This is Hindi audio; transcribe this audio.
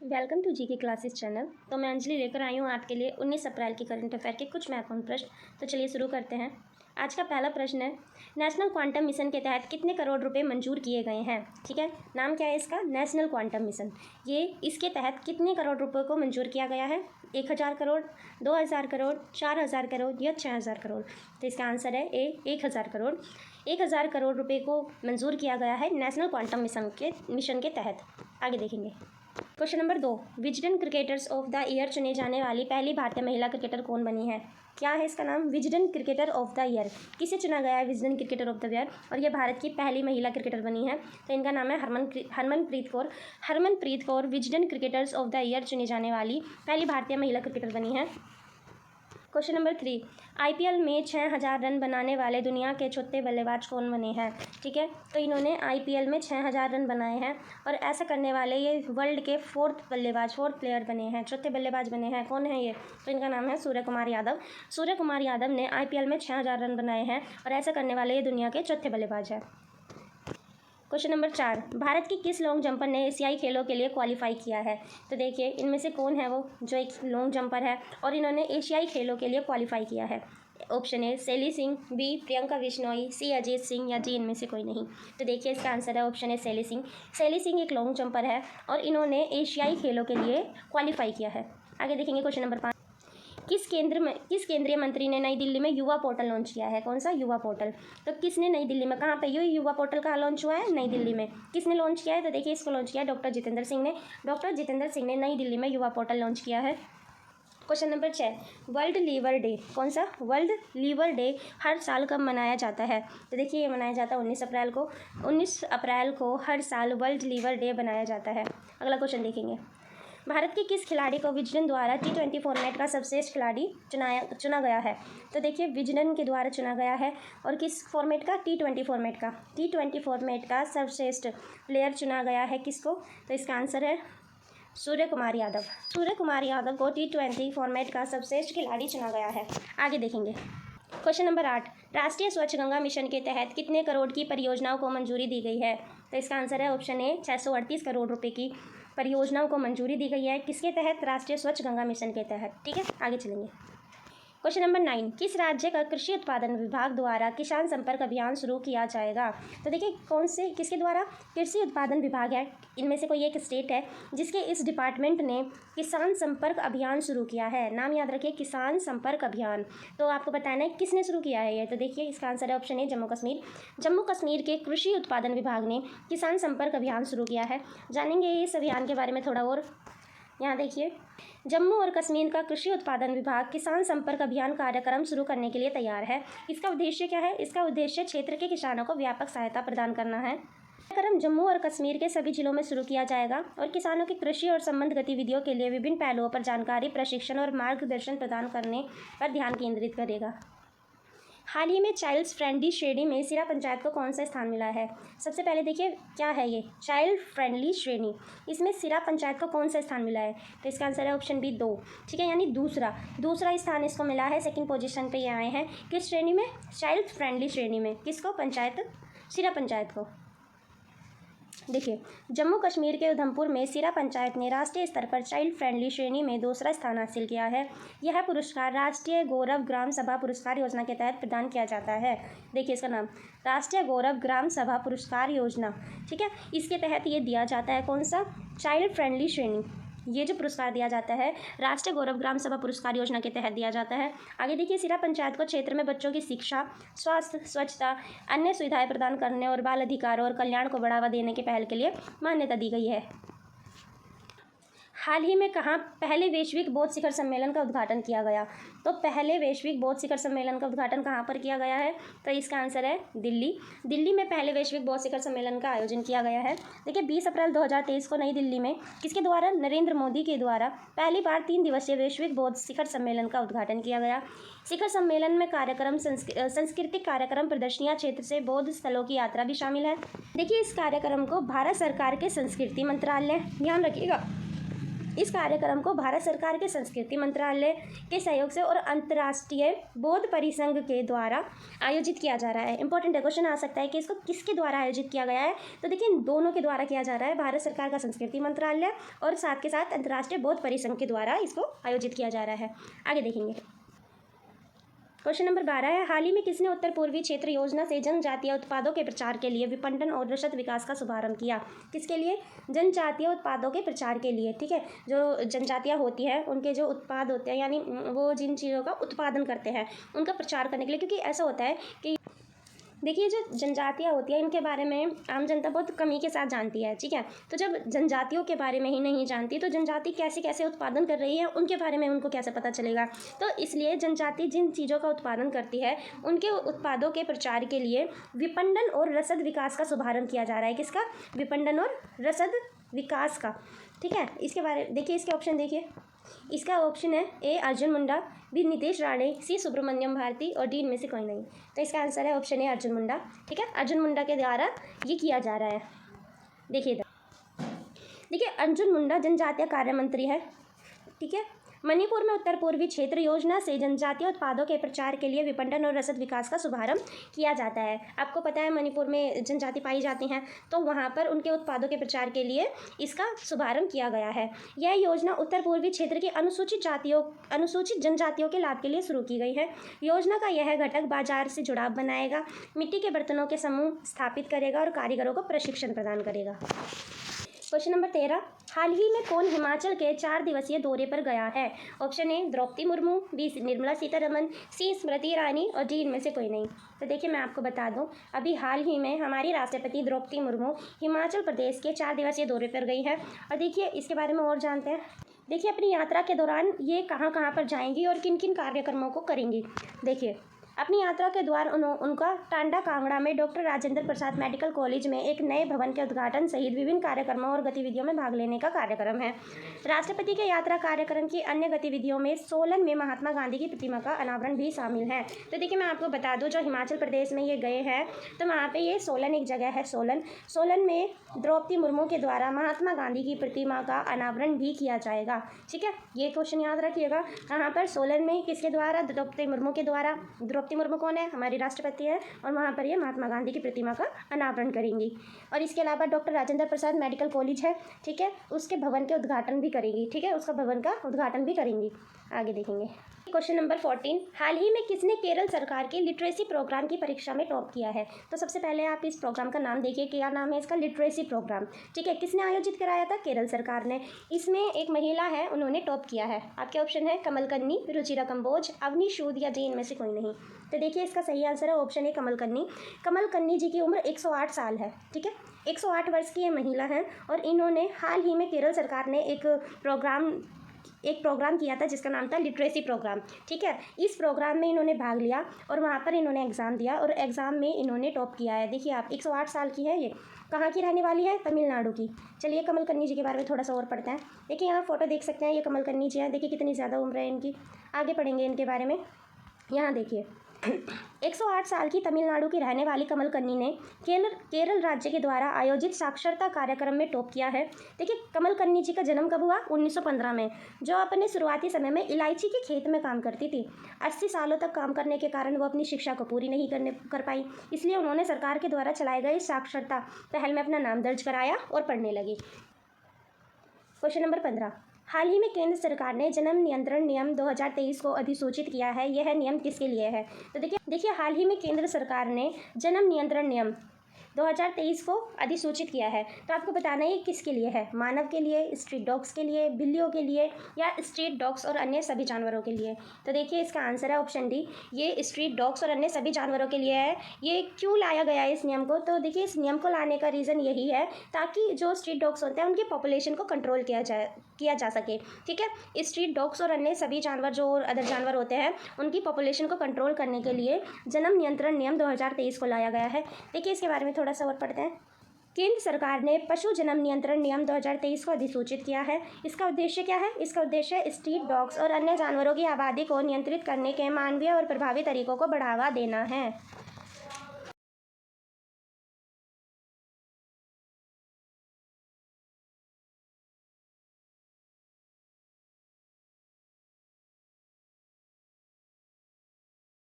Welcome to GK classes channel. तो मैं अंजलि लेकर आई हूँ आपके लिए 19 अप्रैल की करंट अफेयर के कुछ महत्वपूर्ण प्रश्न। तो चलिए शुरू करते हैं। आज का पहला प्रश्न है, नेशनल क्वांटम मिशन के तहत कितने करोड़ रुपए मंजूर किए गए हैं। ठीक है, नाम क्या है इसका, नेशनल क्वांटम मिशन। ये इसके तहत कितने करोड़ रुपए को मंजूर किया गया है, 1000 करोड़, 2000 करोड़, 4000 करोड़ या 6000 करोड़। तो इसका आंसर है ए, 1000 करोड़। 1000 करोड़ रुपए को मंजूर किया गया है नेशनल क्वांटम मिशन के तहत। आगे देखेंगे। Question number 2, Wisden cricketers of the year चुने जाने वाली पहली भारतीय महिला क्रिकेटर कौन बनी है। क्या है इसका नाम, Wisden cricketer of the year. किसे चुना गया है Wisden cricketer of the year, और ये भारत की पहली महिला क्रिकेटर बनी है। तो इनका नाम है Harmanpreet Kaur. Harmanpreet Kaur Wisden cricketers of the year चुनी जाने वाली पहली भारतीय महिला क्रिकेटर बनी है। क्वेश्चन नंबर 3, आईपीएल में 6000 रन बनाने वाले दुनिया के चौथे बल्लेबाज कौन बने हैं। ठीक है, तो इन्होंने आईपीएल में 6000 रन बनाए हैं और ऐसा करने वाले ये वर्ल्ड के फोर्थ प्लेयर बने हैं, चौथे बल्लेबाज बने हैं। कौन है ये, तो इनका नाम है सूर्य कुमार यादव। सूर्य कुमार यादव ने आईपीएल में 6000 रन बनाए हैं और ऐसा करने वाले ये दुनिया के चौथे बल्लेबाज हैं। क्वेश्चन नंबर 4, भारत की किस लॉन्ग जंपर ने एशियाई खेलों के लिए क्वालिफाई किया है। तो देखिए इनमें से कौन है वो जो एक लॉन्ग जंपर है और इन्होंने एशियाई खेलों के लिए क्वालिफाई किया है। ऑप्शन ए शैली सिंह, बी प्रियंका बिश्नोई, सी अजीत सिंह या डी इनमें से कोई नहीं। तो देखिए इसका आंसर है ऑप्शन ए शैली सिंह। शैली सिंह एक लॉन्ग जंपर है और इन्होंने एशियाई खेलों के लिए क्वालिफाई किया है। आगे देखेंगे क्वेश्चन नंबर 5, किस केंद्रीय मंत्री ने नई दिल्ली में युवा पोर्टल लॉन्च किया है। कौन सा, युवा पोर्टल। तो किसने नई दिल्ली में, कहाँ पे ये युवा पोर्टल कहाँ लॉन्च हुआ है, नई दिल्ली में। किसने लॉन्च किया है, तो देखिए इसको लॉन्च किया है डॉक्टर जितेंद्र सिंह ने। डॉक्टर जितेंद्र सिंह ने नई दिल्ली में युवा पोर्टल लॉन्च किया है। Question number 6, world liver day. कौन सा, वर्ल्ड लीवर डे हर साल कब मनाया जाता है। तो देखिए ये मनाया जाता है 19 अप्रैल को। 19 अप्रैल को हर साल वर्ल्ड लीवर डे मनाया जाता है। अगला क्वेश्चन देखेंगे, भारत के किस खिलाड़ी को विजडन द्वारा T20 फॉर्मेट का सर्वश्रेष्ठ खिलाड़ी चुना गया है। तो देखिए विजडन के द्वारा चुना गया है और किस फॉर्मेट का, T20 फॉर्मेट का सर्वश्रेष्ठ प्लेयर चुना गया है किसको, तो इसका आंसर है सूर्य कुमार यादव। सूर्य कुमार यादव को T20 फॉर्मेट का सर्वश्रेष्ठ खिलाड़ी चुना गया है। आगे देखेंगे। क्वेश्चन नंबर 8, राष्ट्रीय स्वच्छ गंगा मिशन के तहत कितने करोड़ की परियोजनाओं को मंजूरी दी गई है। तो इसका आंसर है ऑप्शन ए 638 करोड़ रुपए की परियोजनाओं को मंजूरी दी गई है। किसके तहत, राष्ट्रीय स्वच्छ गंगा मिशन के तहत। ठीक है, आगे चलेंगे। क्वेश्चन नंबर 9, किस राज्य का कृषि उत्पादन विभाग द्वारा किसान संपर्क अभियान शुरू किया जाएगा। तो देखिए कौन से, किसके द्वारा, कृषि उत्पादन विभाग है, इनमें से कोई एक स्टेट है जिसके इस डिपार्टमेंट ने किसान संपर्क अभियान शुरू किया है। नाम याद रखिए, किसान संपर्क अभियान। तो आपको बताना है किसने शुरू किया है ये, तो देखिए इसका आंसर है ऑप्शन ए जम्मू कश्मीर। जम्मू कश्मीर के कृषि उत्पादन विभाग ने किसान संपर्क अभियान शुरू किया है। जानेंगे इस अभियान के बारे में थोड़ा और। यहाँ देखिए, जम्मू और कश्मीर का कृषि उत्पादन विभाग किसान संपर्क अभियान कार्यक्रम शुरू करने के लिए तैयार है। इसका उद्देश्य क्या है, इसका उद्देश्य क्षेत्र के किसानों को व्यापक सहायता प्रदान करना है। कार्यक्रम जम्मू और कश्मीर के सभी जिलों में शुरू किया जाएगा और किसानों की कृषि और संबंध गतिविधियों के लिए विभिन्न पहलुओं पर जानकारी, प्रशिक्षण और मार्गदर्शन प्रदान करने पर ध्यान केंद्रित करेगा। हाल ही में चाइल्ड फ्रेंडली श्रेणी में सिरा पंचायत को कौन सा स्थान मिला है। सबसे पहले देखिए क्या है ये चाइल्ड फ्रेंडली श्रेणी, इसमें सिरा पंचायत को कौन सा स्थान मिला है, तो इसका आंसर है ऑप्शन बी 2। ठीक है, यानी दूसरा स्थान इसको मिला है, सेकंड पोजीशन पे ये आए हैं। किस श्रेणी में, चाइल्ड फ्रेंडली श्रेणी में। किसको, पंचायत, सिरा पंचायत को। देखिए जम्मू कश्मीर के उधमपुर में सिरा पंचायत ने राष्ट्रीय स्तर पर चाइल्ड फ्रेंडली श्रेणी में दूसरा स्थान हासिल किया है। यह पुरस्कार राष्ट्रीय गौरव ग्राम सभा पुरस्कार योजना के तहत प्रदान किया जाता है। देखिए इसका नाम, राष्ट्रीय गौरव ग्राम सभा पुरस्कार योजना। ठीक है, इसके तहत ये दिया जाता है कौन सा, चाइल्ड फ्रेंडली श्रेणी। ये जो पुरस्कार दिया जाता है राष्ट्रीय गौरव ग्राम सभा पुरस्कार योजना के तहत दिया जाता है। आगे देखिए, सिरा पंचायत को क्षेत्र में बच्चों की शिक्षा, स्वास्थ्य, स्वच्छता, अन्य सुविधाएं प्रदान करने और बाल अधिकारों और कल्याण को बढ़ावा देने की पहल के लिए मान्यता दी गई है। हाल ही में कहाँ पहले वैश्विक बौद्ध शिखर सम्मेलन का उद्घाटन किया गया। तो पहले वैश्विक बौद्ध शिखर सम्मेलन का उद्घाटन कहाँ पर किया गया है, तो इसका आंसर है दिल्ली। दिल्ली में पहले वैश्विक बौद्ध शिखर सम्मेलन का आयोजन किया गया है। देखिए 20 अप्रैल 2023 को नई दिल्ली में किसके द्वारा, नरेंद्र मोदी के द्वारा पहली बार 3 दिवसीय वैश्विक बौद्ध शिखर सम्मेलन का उद्घाटन किया गया। शिखर सम्मेलन में कार्यक्रम, सांस्कृतिक कार्यक्रम, प्रदर्शनियाँ, क्षेत्र से बौद्ध स्थलों की यात्रा भी शामिल है। देखिए इस कार्यक्रम को भारत सरकार के संस्कृति मंत्रालय, ध्यान रखिएगा, इस कार्यक्रम को भारत सरकार के संस्कृति मंत्रालय के सहयोग से और अंतर्राष्ट्रीय बौद्ध परिसंघ के द्वारा आयोजित किया जा रहा है। इंपॉर्टेंट क्वेश्चन आ सकता है कि इसको किसके द्वारा आयोजित किया गया है, तो देखिए इन दोनों के द्वारा किया जा रहा है, भारत सरकार का संस्कृति मंत्रालय और साथ के साथ अंतर्राष्ट्रीय बौद्ध परिसंघ के द्वारा इसको आयोजित किया जा रहा है। आगे देखेंगे। क्वेश्चन नंबर 12 है, हाल ही में किसने उत्तर पूर्वी क्षेत्र योजना से जनजातीय उत्पादों के प्रचार के लिए विपणन और रसद विकास का शुभारंभ किया? किसके लिए? जनजातीय उत्पादों के प्रचार के लिए। ठीक है, जो जनजातियाँ होती है उनके जो उत्पाद होते हैं, यानी वो जिन चीज़ों का उत्पादन करते हैं उनका प्रचार करने के लिए, क्योंकि ऐसा होता है कि देखिए जो जनजातियाँ होती हैं इनके बारे में आम जनता बहुत कमी के साथ जानती है। ठीक है, तो जब जनजातियों के बारे में ही नहीं जानती तो जनजाति कैसे कैसे उत्पादन कर रही है उनके बारे में उनको कैसे पता चलेगा। तो इसलिए जनजाति जिन चीज़ों का उत्पादन करती है उनके उत्पादों के प्रचार के लिए विपणन और रसद विकास का शुभारंभ किया जा रहा है। किसका? विपणन और रसद विकास का। ठीक है, इसके बारे देखिए, इसके ऑप्शन देखिए। इसका ऑप्शन है ए अर्जुन मुंडा, बी नितेश राणे, सी सुब्रमण्यम भारती और डी इनमें से कोई नहीं। तो इसका आंसर है ऑप्शन ए अर्जुन मुंडा। ठीक है, अर्जुन मुंडा के द्वारा ये किया जा रहा है। देखिए अर्जुन मुंडा जनजातीय कार्य मंत्री है। ठीक है, मणिपुर में उत्तर पूर्वी क्षेत्र योजना से जनजातीय उत्पादों के प्रचार के लिए विपणन और रसद विकास का शुभारंभ किया जाता है। आपको पता है मणिपुर में जनजाति पाई जाती हैं, तो वहाँ पर उनके उत्पादों के प्रचार के लिए इसका शुभारंभ किया गया है। यह योजना उत्तर पूर्वी क्षेत्र की अनुसूचित जनजातियों के लाभ के लिए शुरू की गई है। योजना का यह घटक बाजार से जुड़ाव बनाएगा, मिट्टी के बर्तनों के समूह स्थापित करेगा और कारीगरों को प्रशिक्षण प्रदान करेगा। क्वेश्चन नंबर 13, हाल ही में कौन हिमाचल के 4 दिवसीय दौरे पर गया है? Option A Droupadi Murmu, B Nirmala Sitharaman, C Smriti Irani और डी इनमें से कोई नहीं। तो देखिए मैं आपको बता दूं, अभी हाल ही में हमारी राष्ट्रपति द्रौपदी मुर्मू हिमाचल प्रदेश के 4 दिवसीय दौरे पर गई है। और देखिए इसके बारे में और जानते हैं। देखिए अपनी यात्रा के दौरान ये कहाँ कहाँ पर जाएंगी और किन किन कार्यक्रमों को करेंगी। देखिए अपनी यात्रा के द्वार उनका टांडा कांगड़ा में doctor Rajendra Prasad medical college में एक नए भवन के उद्घाटन सहित विभिन्न कार्यक्रमों और गतिविधियों में भाग लेने का कार्यक्रम है। राष्ट्रपति के यात्रा कार्यक्रम की अन्य गतिविधियों में सोलन में महात्मा गांधी की प्रतिमा का अनावरण भी शामिल है। तो देखिए मैं आपको बता दूं, जो हिमाचल प्रदेश में ये गए हैं तो वहाँ पे ये सोलन एक जगह है, सोलन में द्रौपदी मुर्मू के द्वारा महात्मा गांधी की प्रतिमा का अनावरण भी किया जाएगा। ठीक है, ये क्वेश्चन याद रखिएगा। कहाँ पर? सोलन में। किसके द्वारा? द्रौपदी मुर्मू के द्वारा। द्रौपदी मुर्मू कौन है? हमारी राष्ट्रपति है। और वहाँ पर ये महात्मा गांधी की प्रतिमा का अनावरण करेंगी। और इसके अलावा doctor Rajendra Prasad medical college है, ठीक है, उसके भवन के उद्घाटन भी करेंगी। ठीक है, उसका भवन का उद्घाटन भी करेंगी। आगे देखेंगे। क्वेश्चन नंबर 14, हाल ही में किसने केरल सरकार के लिटरेसी प्रोग्राम की परीक्षा में टॉप किया है? तो सबसे पहले आप इस प्रोग्राम का नाम देखिए, क्या नाम है इसका? Literacy programme. ठीक है, किसने आयोजित कराया था? केरल सरकार ने। इसमें एक महिला है, उन्होंने टॉप किया है। आपके ऑप्शन है कमल कन्नी, रुचिरा कंबोज, अवनी सूद या डी इनमें से कोई नहीं। तो देखिए इसका सही आंसर है ऑप्शन ए कमल कन्नी। कमल कन्नी जी की उम्र 108 साल है। ठीक है, 108 वर्ष की ये महिला हैं और इन्होंने हाल ही में केरल सरकार ने एक प्रोग्राम किया था जिसका नाम था लिटरेसी प्रोग्राम। ठीक है, इस प्रोग्राम में इन्होंने भाग लिया और वहाँ पर इन्होंने एग्ज़ाम दिया और एग्ज़ाम में इन्होंने टॉप किया है। देखिए आप 108 साल की है ये। कहाँ की रहने वाली है? तमिलनाडु की। चलिए कमल कन्नी जी के बारे में थोड़ा सा और पढ़ते हैं। देखिए यहाँ फोटो देख सकते हैं, ये कमल कन्नी जी हैं। देखिए कितनी ज़्यादा उम्र है इनकी। आगे पढ़ेंगे इनके बारे में। यहाँ देखिए 108 साल की तमिलनाडु की रहने वाली कमल कन्नी ने केरल राज्य के द्वारा आयोजित साक्षरता कार्यक्रम में टॉप किया है। देखिए कमल कन्नी जी का जन्म कब हुआ? 1915 में, जो अपने शुरुआती समय में इलायची के खेत में काम करती थी। 80 सालों तक काम करने के कारण वो अपनी शिक्षा को पूरी नहीं कर पाई, इसलिए उन्होंने सरकार के द्वारा चलाए गए साक्षरता पहल में अपना नाम दर्ज कराया और पढ़ने लगी। क्वेश्चन नंबर 15, हाल ही में केंद्र सरकार ने जन्म नियंत्रण नियम 2023 को अधिसूचित किया है। यह नियम किसके लिए है? तो देखिए हाल ही में केंद्र सरकार ने जन्म नियंत्रण नियम 2023 को अधिसूचित किया है। तो आपको बताना है ये किसके लिए है? मानव के लिए, स्ट्रीट डॉग्स के लिए, बिल्लियों के लिए या स्ट्रीट डॉग्स और अन्य सभी जानवरों के लिए? तो देखिए इसका आंसर है ऑप्शन डी, ये स्ट्रीट डॉग्स और अन्य सभी जानवरों के लिए है। ये क्यों लाया गया है इस नियम को? तो देखिए इस नियम को लाने का रीज़न यही है ताकि जो स्ट्रीट डॉग्स होते हैं उनकी पॉपुलेशन को कंट्रोल किया जा सके। ठीक है, स्ट्रीट डॉग्स और अन्य सभी जानवर जो अदर जानवर होते हैं उनकी पॉपुलेशन को कंट्रोल करने के लिए जन्म नियंत्रण नियम 2023 को लाया गया है। देखिए इसके बारे में थोड़ा सा और पढ़ते हैं। केंद्र सरकार ने पशु जन्म नियंत्रण नियम 2023 को अधिसूचित किया है। इसका उद्देश्य क्या है? इसका उद्देश्य स्ट्रीट डॉग्स और अन्य जानवरों की आबादी को नियंत्रित करने के मानवीय और प्रभावी तरीकों को बढ़ावा देना है।